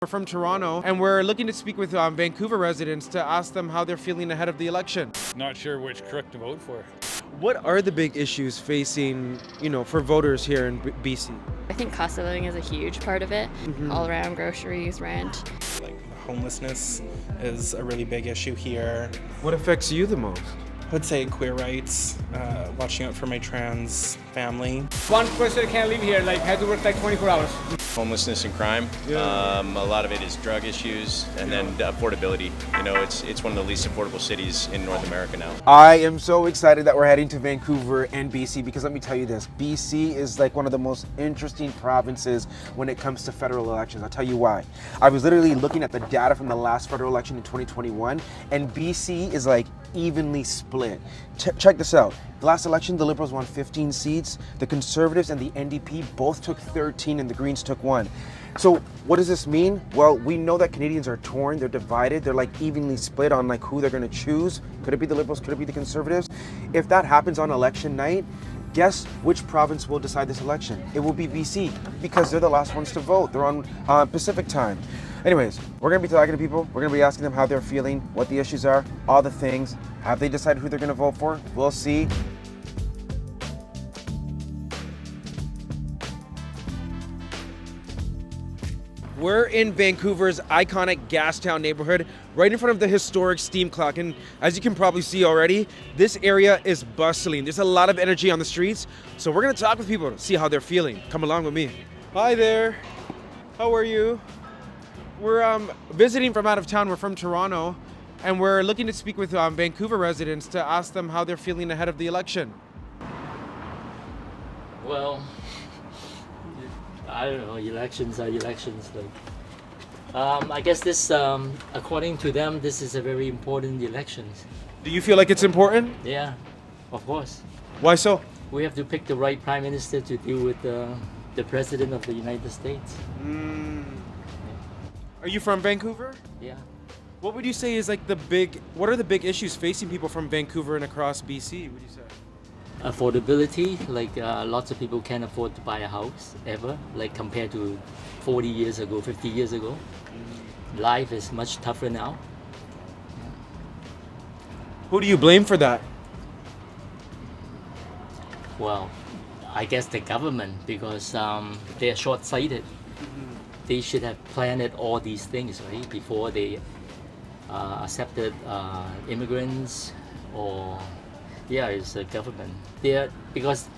We're from Toronto, and we're looking to speak with Vancouver residents to ask them how they're feeling ahead of the election. Not sure which crook to vote for. What are the big issues facing, for voters here in BC? I think cost of living is a huge part of it, all around groceries, rent. Like homelessness is a really big issue here. What affects you the most? I would say queer rights, watching out for my trans family. One person can't live here, had to work 24 hours. Homelessness and crime. A lot of it is drug issues, and then the affordability. It's one of the least affordable cities in North America now. I am so excited that we're heading to Vancouver and BC because let me tell you this, BC is like one of the most interesting provinces when it comes to federal elections. I'll tell you why. I was literally looking at the data from the last federal election in 2021, and BC is like evenly split. Check this out. The last election, the Liberals won 15 seats, the Conservatives and the NDP both took 13, and the Greens took 1. So what does this mean? Well, we know that Canadians are torn, they're divided, they're like evenly split on like who they're gonna choose. Could it be the Liberals, could it be the Conservatives? If that happens on election night, guess which province will decide this election? It will be BC, because they're the last ones to vote. They're on Pacific time. Anyways, we're gonna be talking to people. We're gonna be asking them how they're feeling, what the issues are, all the things. Have they decided who they're gonna vote for? We'll see. We're in Vancouver's iconic Gastown neighborhood, right in front of the historic steam clock. And as you can probably see already, this area is bustling. There's a lot of energy on the streets. So we're gonna talk with people to see how they're feeling. Come along with me. Hi there, how are you? We're visiting from out of town. We're from Toronto, and we're looking to speak with Vancouver residents to ask them how they're feeling ahead of the election. Well, I don't know. Elections are elections. I guess this, according to them, this is a very important election. Do you feel like it's important? Yeah, of course. Why so? We have to pick the right prime minister to deal with the president of the United States. Are you from Vancouver? Yeah. What would you say is like what are the big issues facing people from Vancouver and across BC, would you say? Affordability, lots of people can't afford to buy a house ever, compared to 40 years ago, 50 years ago. Life is much tougher now. Who do you blame for that? Well, I guess the government, because they're short-sighted. They should have planned all these things, right, before they accepted immigrants or it's the government. Because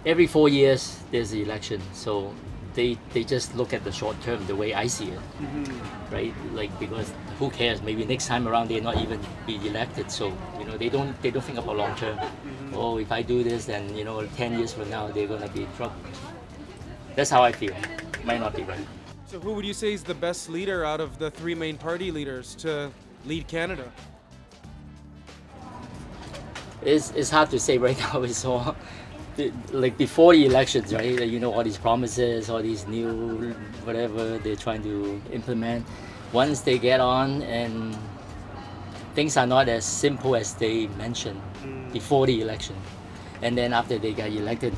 every 4 years there's the election, so they just look at the short term, the way I see it, right? Because who cares? Maybe next time around they're not even be elected, so they don't think about long term. Oh, if I do this, then 10 years from now they're gonna be in trouble. That's how I feel. Might not be right. So who would you say is the best leader out of the three main party leaders to lead Canada? It's hard to say right now. It's all before the elections, right? All these promises, all these new whatever they're trying to implement. Once they get on, and things are not as simple as they mentioned before the election, and then after they get elected,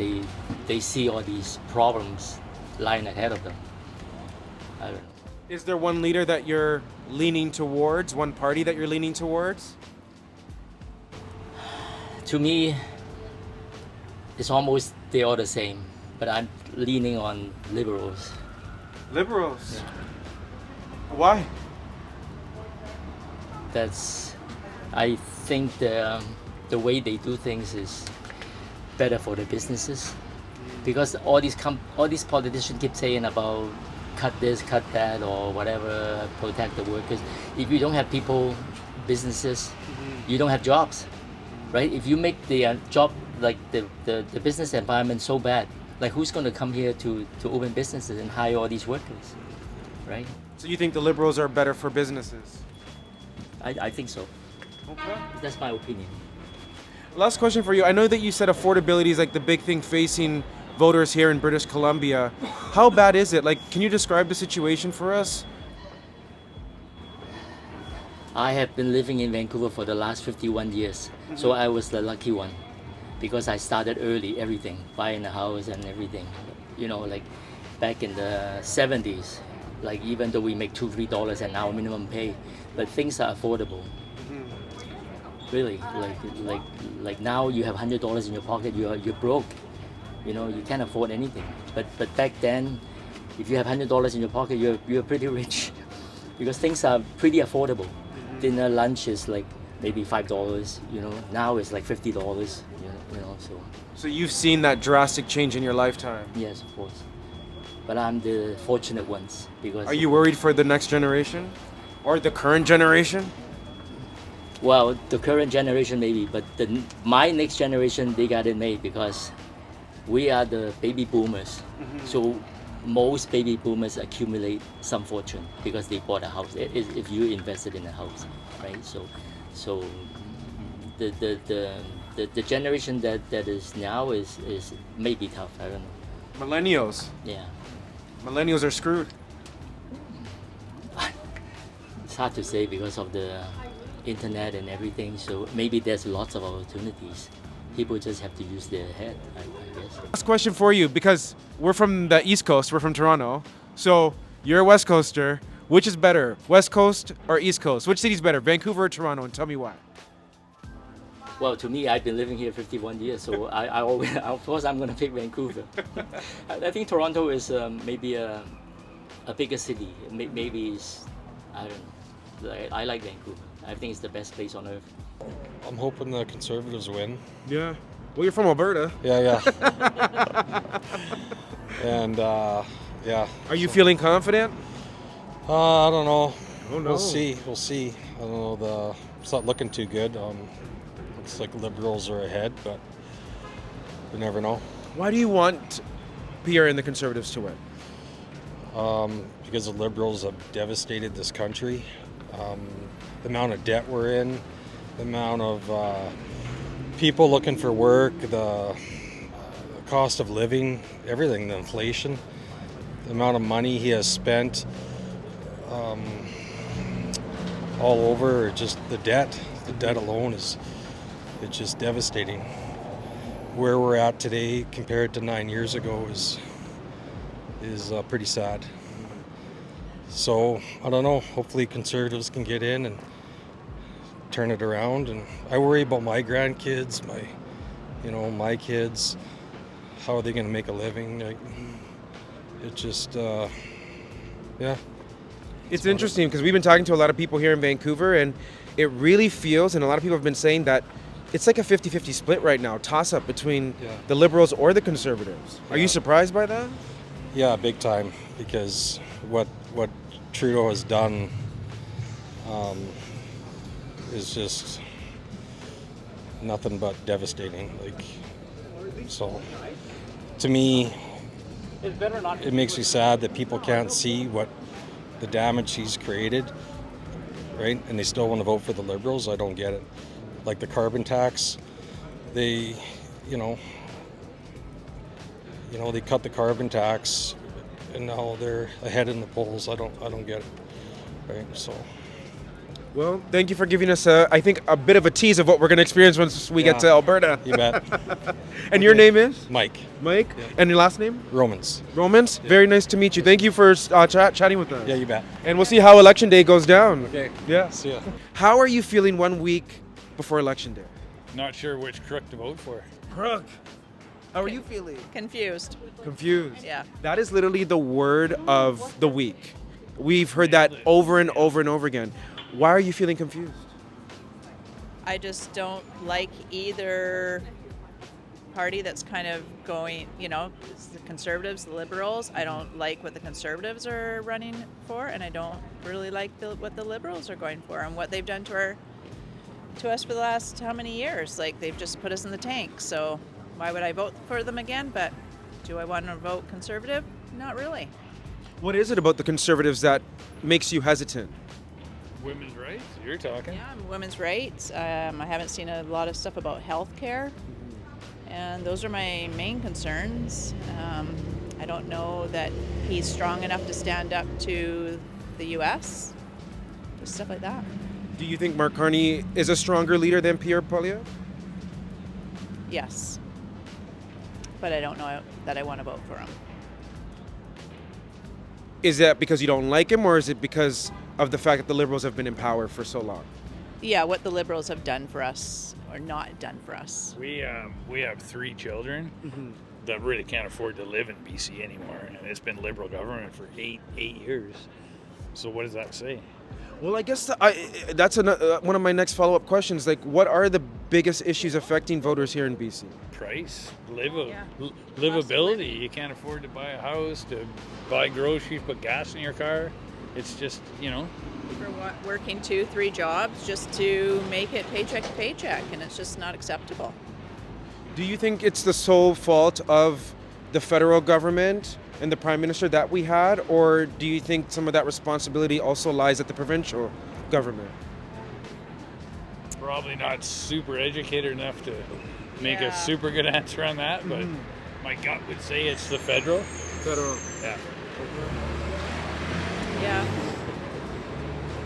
they see all these problems lying ahead of them. I don't know. Is there one leader that you're leaning towards, one party that you're leaning towards? To me, it's almost they're all the same, but I'm leaning on Liberals. Liberals? Yeah. Why? I think the way they do things is better for the businesses, because all these politicians keep saying about cut this, cut that, or whatever, protect the workers. If you don't have people, businesses, you don't have jobs, right? If you make the job, the business environment so bad, who's going to come here to open businesses and hire all these workers, right? So you think the Liberals are better for businesses? I think so. Okay. That's my opinion. Last question for you. I know that you said affordability is the big thing facing voters here in British Columbia. How bad is it? Can you describe the situation for us? I have been living in Vancouver for the last 51 years, so I was the lucky one, because I started early, everything, buying a house and everything. Back in the 70s, Like even though we make $2-3 an hour minimum pay, but things are affordable. Really, like now you have $100 in your pocket, you're broke. You know, you can't afford anything. But back then, if you have $100 in your pocket, you're pretty rich, because things are pretty affordable. Dinner, lunch is like maybe $5. You know, now it's like $50. You know, so. So you've seen that drastic change in your lifetime. Yes, of course. But I'm the fortunate ones because. Are you worried for the next generation, or the current generation? Well, the current generation maybe, but my next generation, they got it made because we are the baby boomers. So most baby boomers accumulate some fortune because they bought a house. If you invested in a house, right? So the generation that is now is maybe tough. I don't know. Millennials. Yeah, Millennials are screwed. it's hard to say because of the internet and everything. So maybe there's lots of opportunities. People just have to use their head, I guess. Last question for you, because we're from the East Coast, we're from Toronto. So you're a West Coaster. Which is better, West Coast or East Coast? Which city's better, Vancouver or Toronto? And tell me why. Well, to me, I've been living here 51 years, so I always, of course, I'm gonna pick Vancouver. I think Toronto is maybe a bigger city. Maybe it's, I don't know. I like Vancouver. I think it's the best place on earth. I'm hoping the Conservatives win. Yeah. Well, you're from Alberta. Yeah. And yeah. Are you feeling confident? I don't know. Oh, no. We'll see. I don't know. It's not looking too good. Looks like Liberals are ahead, but we never know. Why do you want Pierre and the Conservatives to win? Because the Liberals have devastated this country. The amount of debt we're in, the amount of people looking for work, the cost of living, everything, the inflation, the amount of money he has spent all over, just the debt alone it's just devastating. Where we're at today compared to 9 years ago is pretty sad. So I don't know, hopefully Conservatives can get in and turn it around. And I worry about my grandkids, my kids. How are they going to make a living? Like, it just, yeah. It's interesting because we've been talking to a lot of people here in Vancouver, and it really feels, and a lot of people have been saying that it's like a 50-50 split right now, toss-up between the Liberals or the Conservatives. Are you surprised by that? Yeah, big time, because what Trudeau has done is just nothing but devastating. Like, so to me, it makes me sad that people can't see what the damage he's created, right? And they still want to vote for the Liberals. I don't get it. Like the carbon tax, they cut the carbon tax, and now they're ahead in the polls. I don't get it, right? So. Well, thank you for giving us, I think, a bit of a tease of what we're going to experience once we get to Alberta. You bet. And your name is? Mike. Mike? Yeah. And your last name? Romans. Romans? Yeah. Very nice to meet you. Thank you for chatting with us. Yeah, you bet. And we'll see how Election Day goes down. Okay. Yeah. See ya. How are you feeling 1 week before Election Day? Not sure which crook to vote for. Crook. How are you feeling? Confused. Confused. Yeah. That is literally the word of the week. We've heard that over and over and over again. Why are you feeling confused? I just don't like either party that's kind of going, it's the Conservatives, the Liberals. I don't like what the Conservatives are running for, and I don't really like what the Liberals are going for and what they've done to us for the last how many years. Like, they've just put us in the tank. So why would I vote for them again? But do I want to vote Conservative? Not really. What is it about the Conservatives that makes you hesitant? Women's rights? You're talking. Yeah, women's rights. I haven't seen a lot of stuff about health care. And those are my main concerns. I don't know that he's strong enough to stand up to the U.S., just stuff like that. Do you think Mark Carney is a stronger leader than Pierre Poilievre? Yes. But I don't know that I want to vote for him. Is that because you don't like him, or is it because of the fact that the Liberals have been in power for so long? Yeah, what the Liberals have done for us or not done for us. We have 3 children that really can't afford to live in BC anymore, and it's been Liberal government for eight years. So what does that say? Well, I guess that's one of my next follow-up questions. Like, what are the biggest issues affecting voters here in BC? Price, Yeah. livability. You can't afford to buy a house, to buy groceries, put gas in your car. It's just, For what, working 2-3 jobs just to make it paycheck to paycheck, and it's just not acceptable. Do you think it's the sole fault of the federal government and the prime minister that we had, or do you think some of that responsibility also lies at the provincial government? probably not super educated enough to make Yeah. a super good answer on that, but my gut would say it's the federal. Federal. Yeah. Yeah.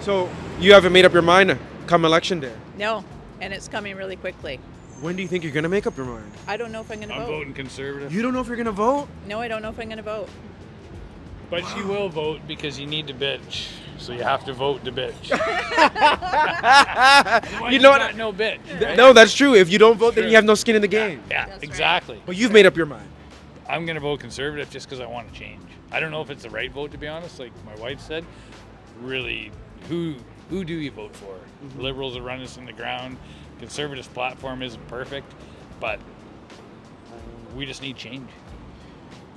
So you haven't made up your mind come election day. No, and it's coming really quickly. When do you think you're gonna make up your mind? I don't know if I'm going to I'm vote. voting conservative. You don't know if you're gonna vote? No, I don't know if I'm going to vote. But you will vote because you need to bitch. So you have to vote to bitch. You know what? got no bitch. Right? No, that's true. If you don't vote, then Sure. you have no skin in the game. Yeah, That's exactly. But you've made up your mind. I'm going to vote conservative just because I want to change. I don't know if it's the right vote, to be honest. Like my wife said, really, who do you vote for? Liberals are running us in the ground. Conservatives' platform isn't perfect, but we just need change.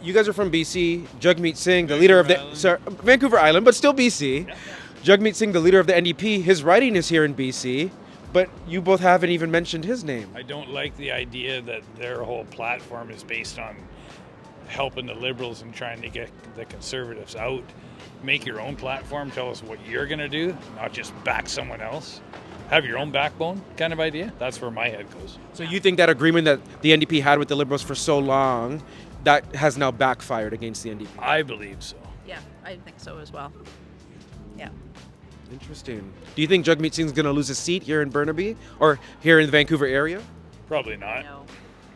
You guys are from BC. Jagmeet Singh, the leader of the Vancouver Island, but still BC. Yeah. Jagmeet Singh, the leader of the NDP, his riding is here in BC, but you both haven't even mentioned his name. I don't like the idea that their whole platform is based on helping the Liberals and trying to get the Conservatives out. Make your own platform, tell us what you're going to do, not just back someone else. Have your own backbone kind of idea. That's where my head goes. So you think that agreement that the NDP had with the Liberals for so long, that has now backfired against the NDP? I believe so. Yeah, I think so as well. Yeah. Interesting. Do you think Jagmeet Singh's going to lose his seat here in Burnaby or here in the Vancouver area? Probably not. No.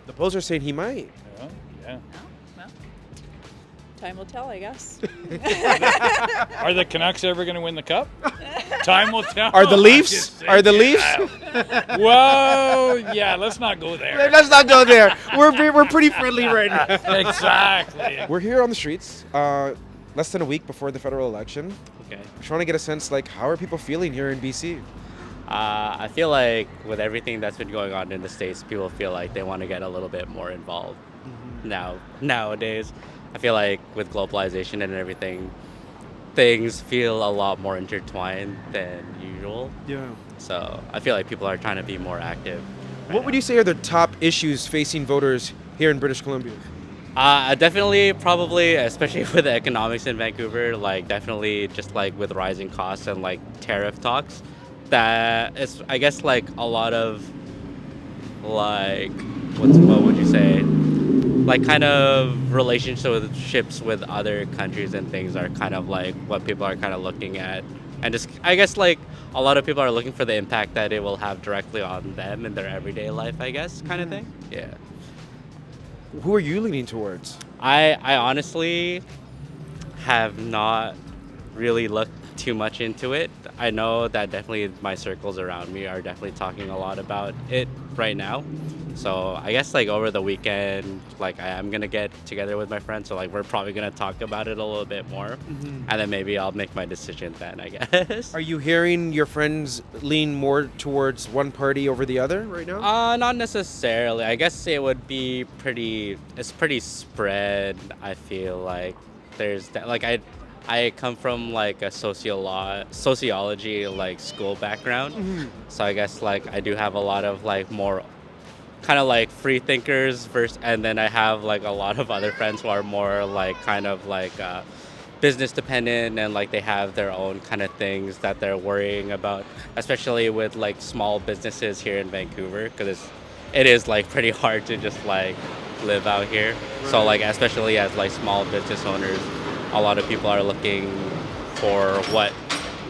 The polls are saying he might. Yeah. Yeah. No? Well, time will tell, I guess. Are the Canucks ever going to win the cup? Time will tell. Are the I'm Leafs? just saying. Are the Leafs? Yeah. Whoa, yeah, let's not go there. Let's not go there. We're pretty friendly right now. Exactly. We're here on the streets, less than a week before the federal election. Okay. We're trying to get a sense, like, how are people feeling here in BC? I feel like with everything that's been going on in the States, people feel like they want to get a little bit more involved nowadays. I feel like with globalization and everything, things feel a lot more intertwined than usual. Yeah. So I feel like people are trying to be more active. What would you say are the top issues facing voters here in British Columbia? Definitely, probably, especially with the economics in Vancouver, like definitely just like with rising costs and like tariff talks, that it's, I guess, like a lot of like, what would you say? Like kind of relationships with other countries and things are kind of like what people are kind of looking at. And just, I guess, like a lot of people are looking for the impact that it will have directly on them in their everyday life, I guess, kind of thing. Yeah. Who are you leaning towards? I honestly have not really looked too much into it. I know that definitely my circles around me are definitely talking a lot about it right now. So I guess like over the weekend, like I am gonna get together with my friends. So like we're probably gonna talk about it a little bit more, and then maybe I'll make my decision then, I guess. Are you hearing your friends lean more towards one party over the other right now? Not necessarily. I guess it would be it's pretty spread. I feel like there's like I come from like a sociology like school background, so I guess like I do have a lot of like more kind of like free thinkers and then I have like a lot of other friends who are more like kind of like business dependent, and like they have their own kind of things that they're worrying about, especially with like small businesses here in Vancouver, because it is like pretty hard to just like live out here. So like especially as like small business owners, a lot of people are looking for what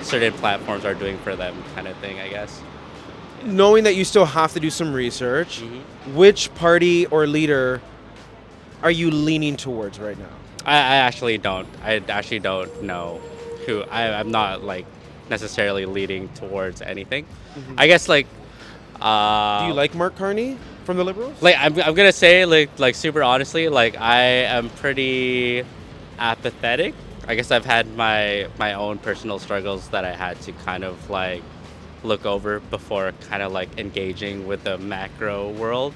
certain platforms are doing for them, kind of thing, I guess. Knowing that you still have to do some research, which party or leader are you leaning towards right now? I actually don't. I actually don't know who. I'm not like necessarily leading towards anything. I guess like. Do you like Mark Carney from the Liberals? Like I'm gonna say like super honestly, like I am pretty apathetic. I guess I've had my own personal struggles that I had to kind of like look over before kind of like engaging with the macro world.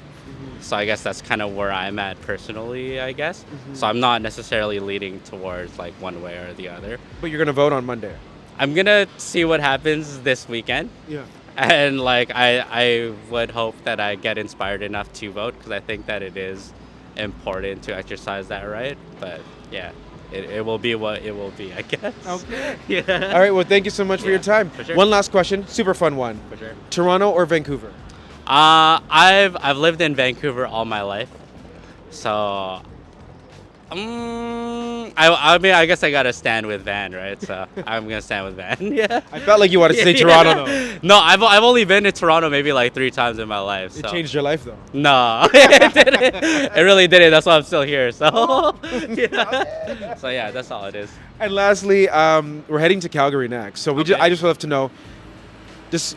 So I guess that's kind of where I'm at personally, I guess. So I'm not necessarily leaning towards like one way or the other. But you're gonna vote on Monday. I'm gonna see what happens this weekend. Yeah. And like I would hope that I get inspired enough to vote because I think that it is important to exercise that right. But yeah, it will be what it will be, I guess. Okay. Yeah. All right. Well, thank you so much for your time. For sure. One last question, super fun one. For sure. Toronto or Vancouver? I've lived in Vancouver all my life, so I mean I guess I gotta stand with Van, right? So I'm gonna stand with Van. Yeah. I felt like you wanted to say Toronto though. No, I've only been to Toronto maybe like 3 times in my life. So. It changed your life though. No, it didn't. It really didn't. That's why I'm still here. So yeah. So yeah, that's all it is. And lastly, we're heading to Calgary next. So I just would love to know, just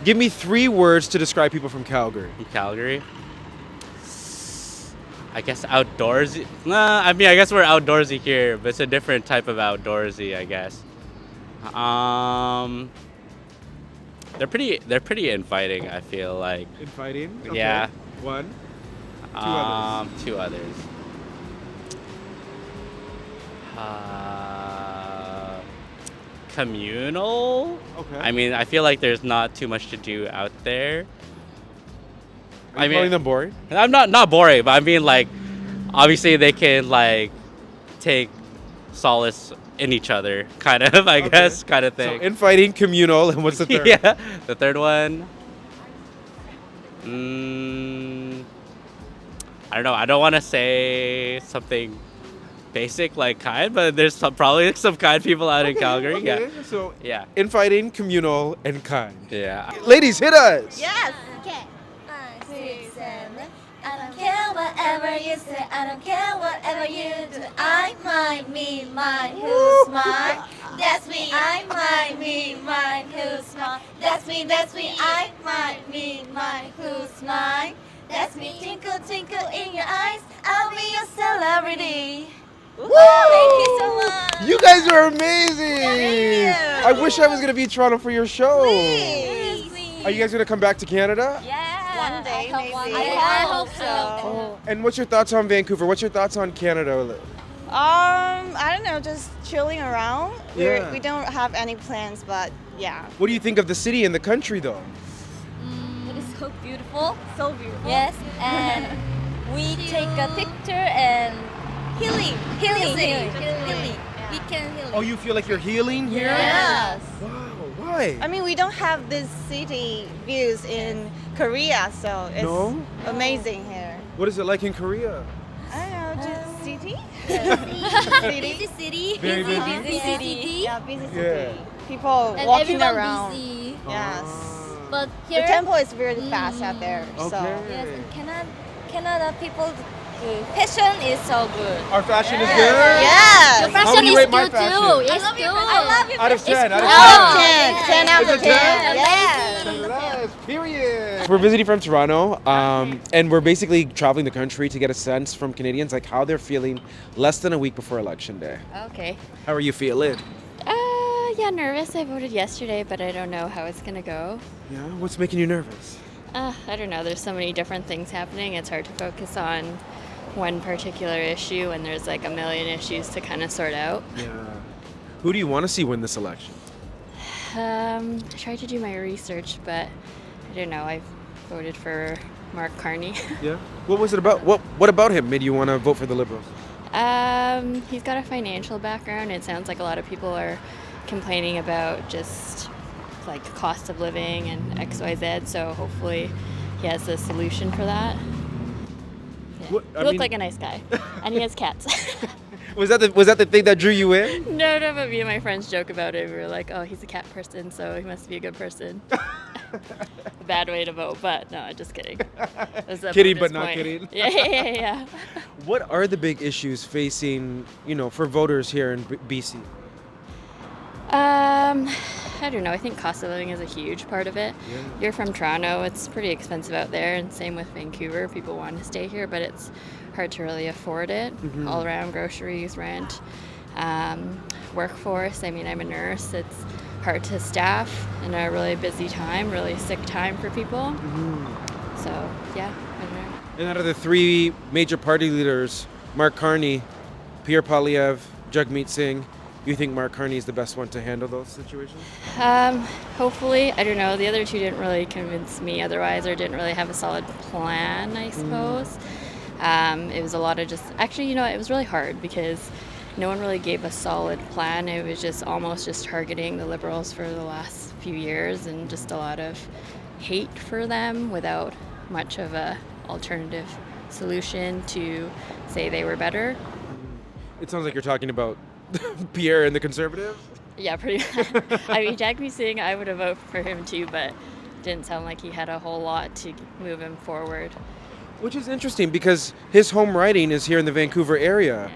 give me 3 words to describe people from Calgary. Calgary. I guess outdoorsy. Nah, I mean I guess we're outdoorsy here, but it's a different type of outdoorsy, I guess. They're pretty inviting, I feel like. Inviting? Okay. Yeah. 1. 2 others. 2 others. Communal. Okay. I mean, I feel like there's not too much to do out there. Are you calling them boring? I'm not boring, but I mean like, obviously they can like take solace in each other, kind of, I guess, kind of thing. So infighting, communal, and what's the third? Yeah, the third one. I don't know. I don't want to say something basic like kind, but there's probably some kind people out in Calgary. Okay. Yeah. So Yeah. infighting, communal, and kind. Yeah. Ladies, hit us. Yes. Okay. 5, 6, 7. I don't care whatever you say. I don't care whatever you do. I, mine, me, mine. Who's mine? That's me. I, mine, me, mine. Who's mine? That's me. That's me. I, mine, me, mine. Who's mine? That's me. Twinkle, twinkle in your eyes. I'll be your celebrity. Woo! Thank you so much. You guys are amazing. Thank you. I wish I was gonna be in Toronto for your show. Please. Are you guys gonna come back to Canada? Yeah. One day, maybe. I hope so. And what's your thoughts on Vancouver? What's your thoughts on Canada? I don't know, just chilling around. Yeah. We don't have any plans, but yeah. What do you think of the city and the country, though? It is so beautiful. So beautiful. Yes, and we take a picture and healing. We can heal. Oh, you feel like you're healing here? Yes. Wow. Why? I mean, we don't have this city views in Korea, so it's No? amazing here. What is it like in Korea? I don't know, just city? Busy city. Very busy? Busy city. Yeah, busy city. Yeah. People And walking everyone around. busy. Yes. But The here, tempo is really fast out there. Okay. So yes, in Canada people, fashion is so good. Our fashion is good? yes. Your How fashion would you is rate my good fashion? too. It's good. I love your Out of 10, out of 10. Out of 10. 10 out Is of it 10. 10? Yes. Yes, period. We're visiting from Toronto, and we're basically traveling the country to get a sense from Canadians, like how they're feeling less than a week before Election Day. Okay. How are you feeling? Yeah, nervous. I voted yesterday, but I don't know how it's gonna go. Yeah, what's making you nervous? I don't know. There's so many different things happening. It's hard to focus on one particular issue when there's like a million issues to kind of sort out. Yeah. Who do you want to see win this election? I tried to do my research, but I don't know. I voted for Mark Carney. Yeah. What was it about? What about him made you want to vote for the Liberals? He's got a financial background. It sounds like a lot of people are complaining about just like cost of living and XYZ. So hopefully he has a solution for that. Yeah. What- I He looked mean- like a nice guy, and he has cats. Was that the thing that drew you in? No, but me and my friends joke about it. We were like, oh, he's a cat person, so he must be a good person. a bad way to vote. But no, just kidding. That's up Kidding, at but this not point. kidding. Yeah. What are the big issues facing, for voters here in BC? I don't know. I think cost of living is a huge part of it. Yeah. You're from Toronto. It's pretty expensive out there, and same with Vancouver. People want to stay here, but it's hard to really afford it. Mhm. All around groceries, rent, workforce. I mean, I'm a nurse. It's hard to staff in a really busy time, really sick time for people. So, yeah, I don't know. And out of the three major party leaders, Mark Carney, Pierre, Jagmeet Singh, you think Mark Carney is the best one to handle those situations? Hopefully. I don't know. The other two didn't really convince me otherwise, or didn't really have a solid plan, I suppose. It was a lot of actually, it was really hard because no one really gave a solid plan. It was just almost just targeting the Liberals for the last few years, and just a lot of hate for them without much of a alternative solution to say they were better. It sounds like you're talking about Pierre and the Conservatives? Yeah, pretty much. I mean, Jagmeet Singh, I would have voted for him too, but didn't sound like he had a whole lot to move him forward. Which is interesting because his home riding is here in the Vancouver area.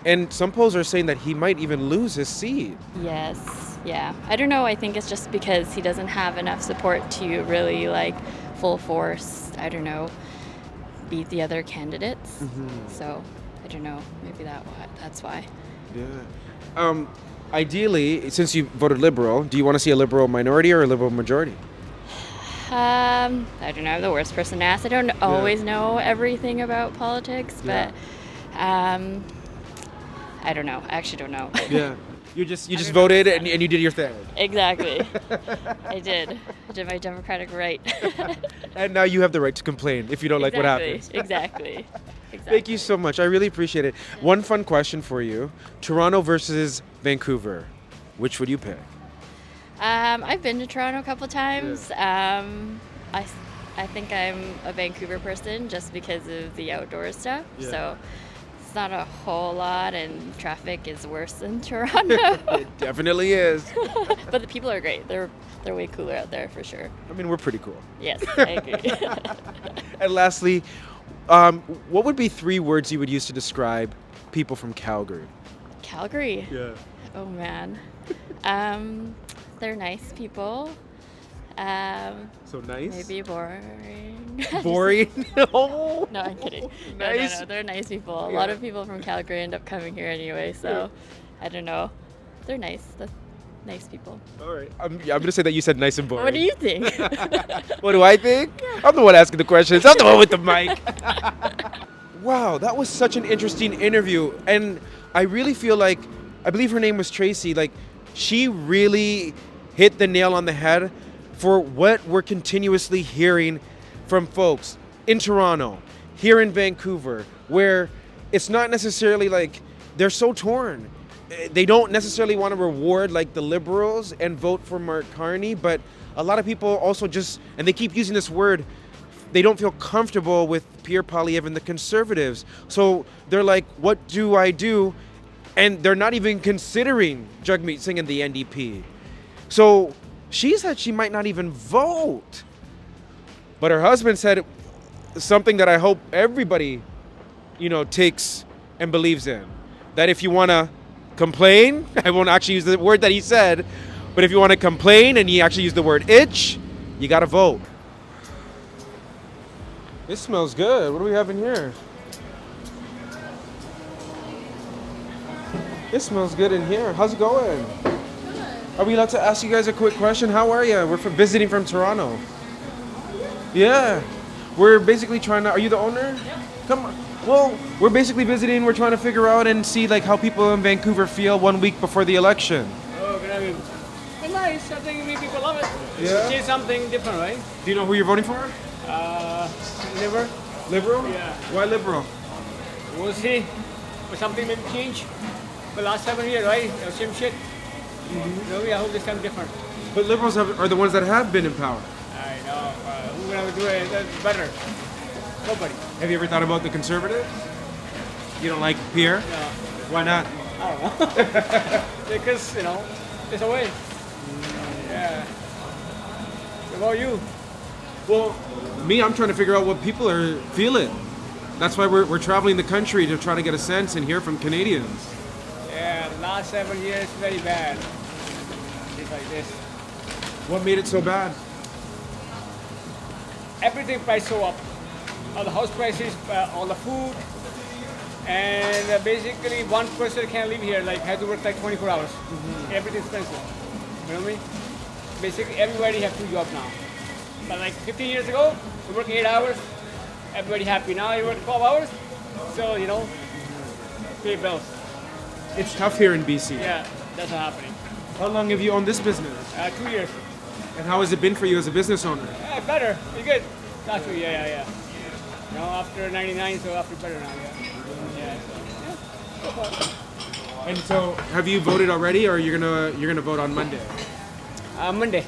And some polls are saying that he might even lose his seat. Yes, yeah. I don't know. I think it's just because he doesn't have enough support to really, full force, beat the other candidates. So, I don't know. Maybe that's why. Yeah. Ideally, since you voted Liberal, do you want to see a Liberal minority or a Liberal majority? I don't know. I'm the worst person to ask. I don't always know everything about politics, but I don't know. I actually don't know. Yeah. You just voted and you did your thing. Exactly. I did my democratic right. And now you have the right to complain if you don't like what happens. Exactly. Thank you so much. I really appreciate it. One fun question for you. Toronto versus Vancouver. Which would you pick? I've been to Toronto a couple times. I think I'm a Vancouver person just because of the outdoor stuff. Yeah. So it's not a whole lot, and traffic is worse than Toronto. It definitely is. But the people are great. They're way cooler out there for sure. I mean, we're pretty cool. Yes, I agree. And lastly, what would be 3 words you would use to describe people from Calgary? Calgary? Yeah. Oh, man. They're nice people. So nice? Maybe boring. Boring? Oh. No, I'm kidding. Nice. No, they're nice people. A Yeah. lot of people from Calgary end up coming here anyway, so I don't know. They're nice. That's nice people. All right. I'm going to say that you said nice and boring. What do you think? What do I think? I'm the one asking the questions. I'm the one with the mic. Wow, that was such an interesting interview. And I really feel like, I believe her name was Tracy, she really hit the nail on the head for what we're continuously hearing from folks in Toronto, here in Vancouver, where it's not necessarily they're so torn. They don't necessarily want to reward the Liberals and vote for Mark Carney, but a lot of people also and they keep using this word, they don't feel comfortable with Pierre Poilievre and the Conservatives. So they're like, what do I do? And they're not even considering Jagmeet Singh and the NDP. So she said she might not even vote. But her husband said something that I hope everybody, takes and believes in. That if you want to complain, I won't actually use the word that he said, but if you want to complain and he actually used the word itch, you got to vote. This smells good. What do we have in here? It smells good in here. How's it going? Good. Are we allowed to ask you guys a quick question? How are you? We're visiting from Toronto. Yeah. We're basically trying to... Are you the owner? Yeah. Come on. Well, we're basically visiting. We're trying to figure out and see how people in Vancouver feel 1 week before the election. Oh, good. I mean, it's nice. I think people love it. Yeah. See something different, right? Do you know who you're voting for? Never. Liberal? Yeah. Why Liberal? We'll see. But something may change. The last 7 years, right? Same shit. So I hope this time different. But Liberals are the ones that have been in power. I know. Who's going to do it better? Nobody. Have you ever thought about the Conservatives? You don't like Pierre? No. Why not? I don't know. Because, it's a way. Yeah. about you? Well, me, I'm trying to figure out what people are feeling. That's why we're traveling the country to try to get a sense and hear from Canadians. Yeah, the last 7 years very bad. It's like this. What made it so bad? Everything price so up. All the house prices, all the food, and basically one person can't live here. Like has to work like 24 hours. Everything's expensive. You know what I mean? Basically, everybody have 2 jobs now. But like 15 years ago, we working 8 hours. Everybody happy. Now you work 12 hours, so you know, pay bills. It's tough here in BC. Yeah, that's not happening. How long have you owned this business? 2 years. And how has it been for you as a business owner? Yeah, better. It's good. Last 2 years, yeah. You know, after 99, so after better now, yeah. So far. And so, have you voted already, or you're gonna vote on Monday? Monday.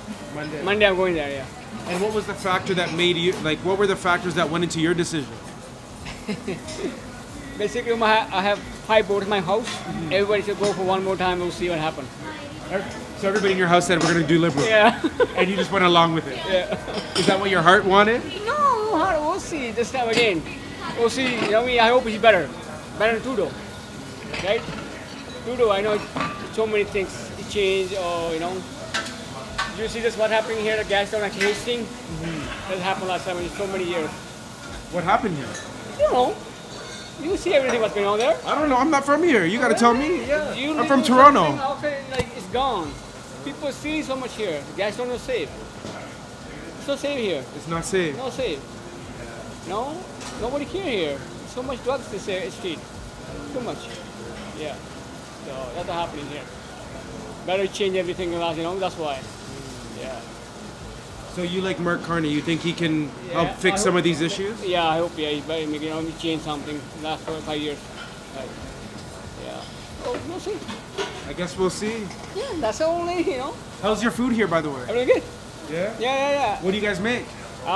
Monday, I'm going there, yeah. And what was the factor that made you like? What were the factors that went into your decision? Basically, I have 5 boats in my house. Everybody should go for one more time. We'll see what happens. So everybody in your house said we're gonna do Liberal. Yeah. And you just went along with it. Yeah. Is that what your heart wanted? No, we'll see this time again. We'll see. You know what I mean? I hope he's better than Trudeau, right? Trudeau, I know so many things change. Or you know, you see this what happening here at Gastown at Hastings? That happened last time in so many years. What happened here? You know. You see everything what's going on there. I don't know. I'm not from here. You got to tell me. Yeah. I'm from Toronto. Outside, like it's gone. People see so much here. The gas don't safe. It's not safe here. It's not safe. Not safe. No, nobody care here. So much drugs to say street. Too much. Yeah. So that's what's happening here. Better change everything else. You know. That's why. Yeah. So you like Mark Carney? You think he can help fix some of these issues? Yeah, I hope. Yeah, he better make change something. Last 4 or 5 years. Right. Yeah. Oh, we'll see. I guess we'll see. Yeah, that's the only, you know. How's your food here, by the way? Everything good. Yeah? Yeah. What do you guys make?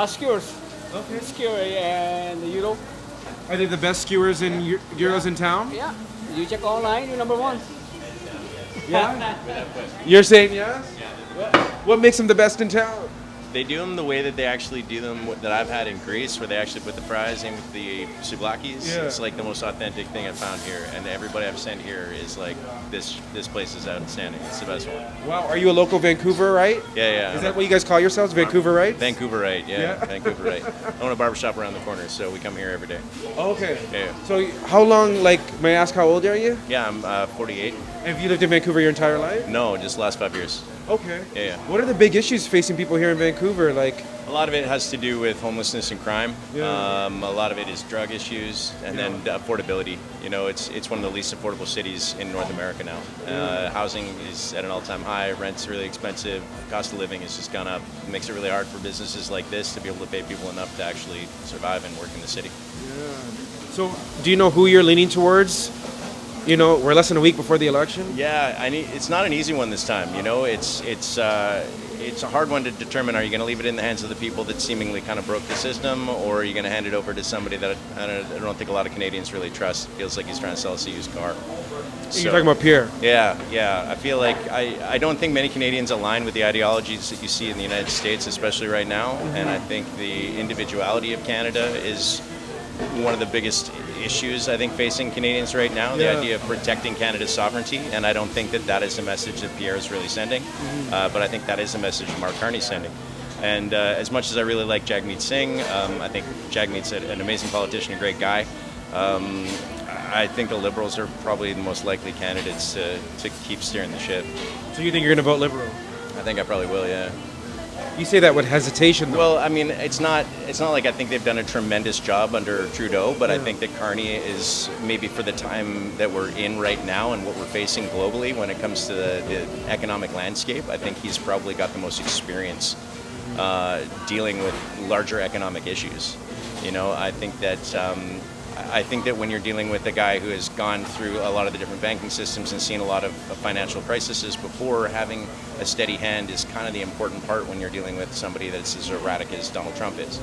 Skewers. Okay. Skewer and the euro. Are they the best skewers in gyros in town? Yeah. You check online, you're number 1. Yeah? You're saying yes? What makes them the best in town? They do them the way that they actually do them that I've had in Greece, where they actually put the fries in with the souvlakis. Yeah. It's like the most authentic thing I've found here, and everybody I've sent here is like, this place is outstanding. It's the best one. Wow, are you a local Vancouverite? Yeah. Is that what you guys call yourselves, Vancouverite? Vancouverite, yeah. Vancouverite. I own a barbershop around the corner, so we come here every day. Okay. Yeah. So how long, may I ask how old are you? Yeah, I'm 48. Have you lived in Vancouver your entire life? No, just the last 5 years. Okay. Yeah. What are the big issues facing people here in Vancouver? A lot of it has to do with homelessness and crime. Yeah. A lot of it is drug issues, and then affordability. You know, it's one of the least affordable cities in North America now. Housing is at an all-time high. Rent's really expensive. Cost of living has just gone up. It makes it really hard for businesses like this to be able to pay people enough to actually survive and work in the city. Yeah. So, do you know who you're leaning towards? You know, we're less than a week before the election. Yeah, it's not an easy one this time. You know, it's a hard one to determine. Are you going to leave it in the hands of the people that seemingly kind of broke the system, or are you going to hand it over to somebody that I don't think a lot of Canadians really trust? It feels like he's trying to sell us a used car. You're talking about Pierre. Yeah. I feel like I don't think many Canadians align with the ideologies that you see in the United States, especially right now. And I think the individuality of Canada is one of the biggest issues, I think, facing Canadians right now, the idea of protecting Canada's sovereignty, and I don't think that is a message that Pierre is really sending, but I think that is a message Mark Carney's sending. And as much as I really like Jagmeet Singh, I think Jagmeet's an amazing politician, a great guy. I think the Liberals are probably the most likely candidates to keep steering the ship. So you think you're going to vote Liberal? I think I probably will, yeah. You say that with hesitation, though. Well, I mean, it's not like I think they've done a tremendous job under Trudeau, but I think that Carney is, maybe for the time that we're in right now and what we're facing globally when it comes to the economic landscape, I think he's probably got the most experience dealing with larger economic issues. You know, I think that when you're dealing with a guy who has gone through a lot of the different banking systems and seen a lot of financial crises before, having a steady hand is kind of the important part when you're dealing with somebody that's as erratic as Donald Trump is.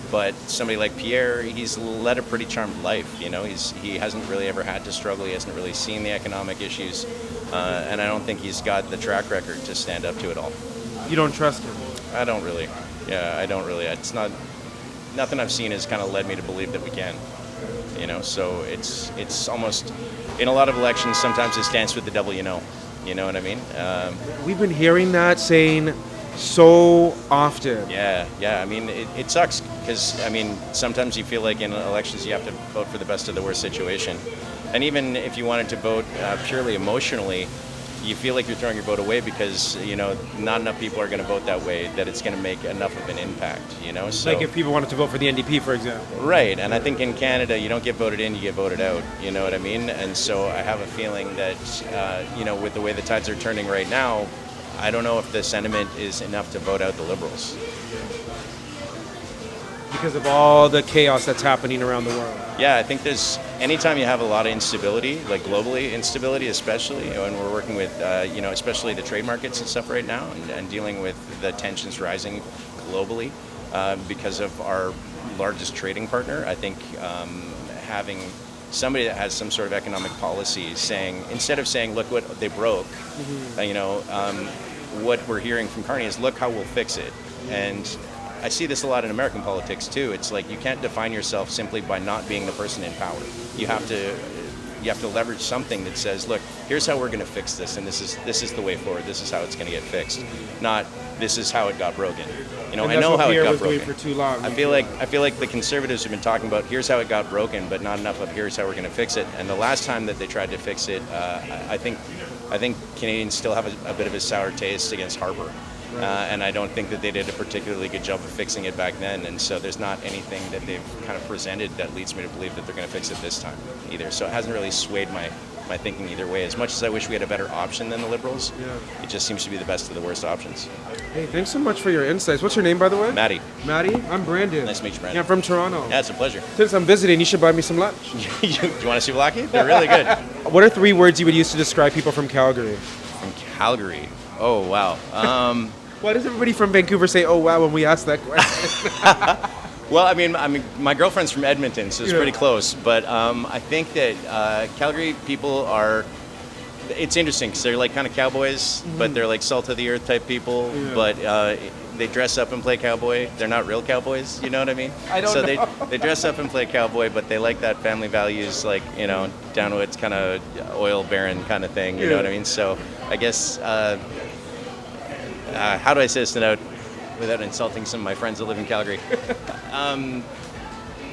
But somebody like Pierre, he's led a pretty charmed life. You know, he hasn't really ever had to struggle. He hasn't really seen the economic issues, and I don't think he's got the track record to stand up to it all. You don't trust him? I don't really. Yeah, I don't really. It's not. Nothing I've seen has kind of led me to believe that we can. You know, so it's almost in a lot of elections. Sometimes it's dance with the devil. You know what I mean? We've been hearing that saying so often. Yeah. I mean, it sucks because I mean, sometimes you feel like in elections you have to vote for the best of the worst situation, and even if you wanted to vote purely emotionally, you feel like you're throwing your vote away because not enough people are going to vote that way that it's going to make enough of an impact. So Like if people wanted to vote for the NDP, for example. right, and I think in Canada you don't get voted in, you get voted out. You know what I mean? And so I have a feeling that with the way the tides are turning right now, I don't know if the sentiment is enough to vote out the Liberals. Because of all the chaos that's happening around the world. Yeah, I think anytime you have a lot of instability, like globally instability especially, and we're working with, especially the trade markets and stuff right now, and dealing with the tensions rising globally because of our largest trading partner. I think having somebody that has some sort of economic policy saying, instead of saying, look what they broke, what we're hearing from Carney is, look how we'll fix it. And I see this a lot in American politics too. It's like you can't define yourself simply by not being the person in power. You have to leverage something that says, look, here's how we're going to fix this, and this is the way forward. This is how it's going to get fixed. Not this is how it got broken. I know how it got broken. For too long. I feel like the Conservatives have been talking about here's how it got broken, but not enough of here's how we're going to fix it. And the last time that they tried to fix it, I think Canadians still have a bit of a sour taste against Harper. And I don't think that they did a particularly good job of fixing it back then, and so there's not anything that they've kind of presented that leads me to believe that they're going to fix it this time either. So it hasn't really swayed my thinking either way. As much as I wish we had a better option than the Liberals, it just seems to be the best of the worst options. Hey, thanks so much for your insights. What's your name, by the way? Maddie. Maddie? I'm Brandon. Nice to meet you, Brandon. Yeah, I'm from Toronto. Yeah, it's a pleasure. Since I'm visiting, you should buy me some lunch. Do you want to souvlaki? They're really good. What are 3 words you would use to describe people from Calgary? From Calgary? Oh, wow. Why does everybody from Vancouver say, oh, wow, when we ask that question? Well, I mean, my girlfriend's from Edmonton, so it's pretty close. But I think that Calgary people are, it's interesting because they're like kind of cowboys, but they're like salt of the earth type people. Yeah. But they dress up and play cowboy. They're not real cowboys, you know what I mean? I don't know. They dress up and play cowboy, but they like that family values, like, down to its kind of oil baron kind of thing, you know what I mean? So I guess, how do I say this without insulting some of my friends that live in Calgary?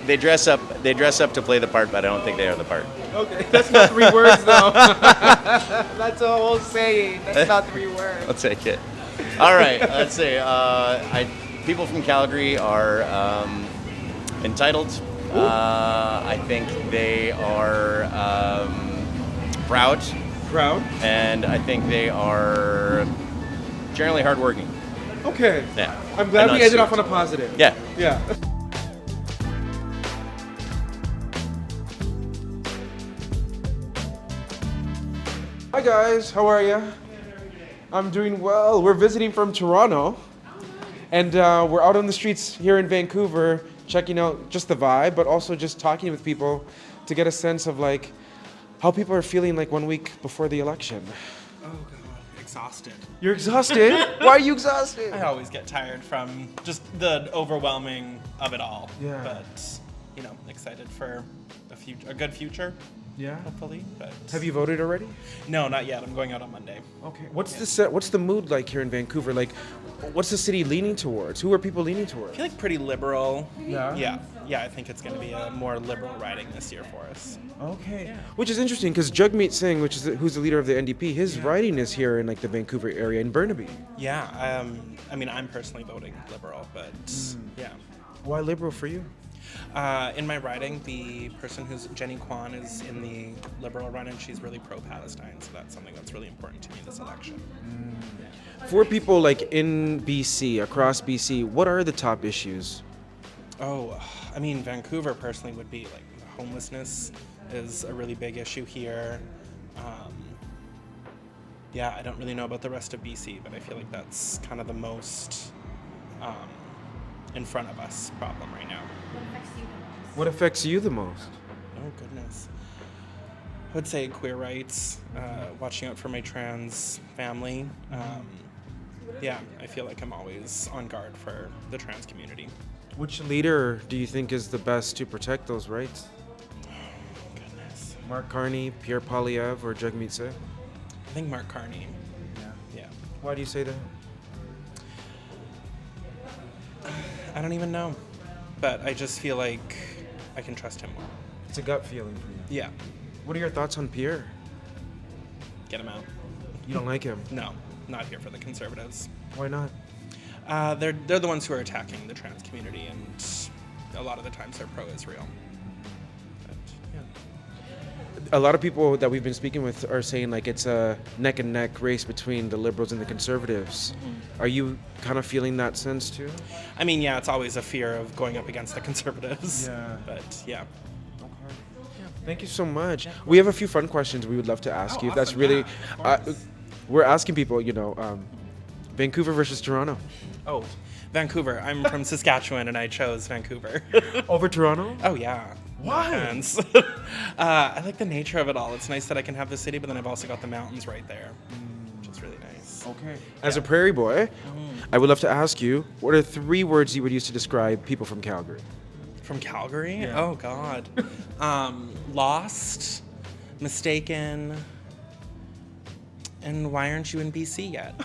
They dress up to play the part, but I don't think they are the part. Okay, that's not 3 words though. That's a whole saying. That's not 3 words. I'll take it. All right, let's see. People from Calgary are entitled. I think they are proud. Proud. And I think they are generally hardworking. Okay. Yeah. I'm glad we ended off on a positive. Yeah. Yeah. Hi guys, how are you? I'm doing well. We're visiting from Toronto, and we're out on the streets here in Vancouver, checking out just the vibe, but also just talking with people to get a sense of like how people are feeling like 1 week before the election. Oh God, exhausted. You're exhausted? Why are you exhausted? I always get tired from just the overwhelming of it all. Yeah. But excited for a good future. Yeah. Hopefully. But have you voted already? No, not yet. I'm going out on Monday. Okay. What's the mood like here in Vancouver? Like, what's the city leaning towards? Who are people leaning towards? I feel like pretty liberal. Yeah. Yeah. I think it's going to be a more liberal riding this year for us. Okay. Yeah. Which is interesting because Jagmeet Singh, who's the leader of the NDP, his riding is here in like the Vancouver area in Burnaby. Yeah. I'm personally voting liberal, but yeah. Why liberal for you? In my riding, the person who's Jenny Kwan is in the Liberal run, and she's really pro-Palestine, so that's something that's really important to me this election. For people like in BC, across BC, what are the top issues? Vancouver personally would be like homelessness is a really big issue here. I don't really know about the rest of BC, but I feel like that's kind of the most in front of us problem right now. What affects you the most? Oh, goodness. I would say queer rights, watching out for my trans family, Yeah, I feel like I'm always on guard for the trans community. Which leader do you think is the best to protect those rights? Goodness. Mark Carney, Pierre Poilievre, or Jagmeet Singh? I think Mark Carney. Yeah. Why do you say that? I don't even know, but I just feel like I can trust him more. It's a gut feeling for you. Yeah. What are your thoughts on Pierre? Get him out. You don't like him? No, not here for the Conservatives. Why not? They're the ones who are attacking the trans community, and a lot of the times they're pro-Israel. But, yeah. A lot of people that we've been speaking with are saying like it's a neck and neck race between the Liberals and the Conservatives. Are you kind of feeling that sense too? I mean, yeah, it's always a fear of going up against the Conservatives. Yeah. But yeah. Thank you so much. We have a few fun questions we would love to ask you. If that's awesome. really, Yeah, of course. we're asking people, Vancouver versus Toronto. Oh, Vancouver. I'm from Saskatchewan, and I chose Vancouver. Over Toronto? Oh, yeah. Why? No offense. I like the nature of it all. It's nice that I can have the city, but then I've also got the mountains right there, which is really nice. Okay. As a prairie boy, I would love to ask you, what are 3 words you would use to describe people from Calgary? From Calgary? Yeah. Oh, God. Lost, mistaken, and why aren't you in BC yet?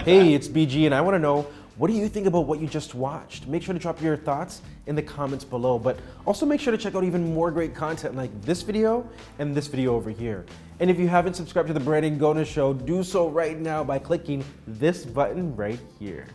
Hey, it's BG, and I want to know, what do you think about what you just watched? Make sure to drop your thoughts in the comments below, but also make sure to check out even more great content like this video and this video over here. And if you haven't subscribed to the Brandon Gonez Show, do so right now by clicking this button right here.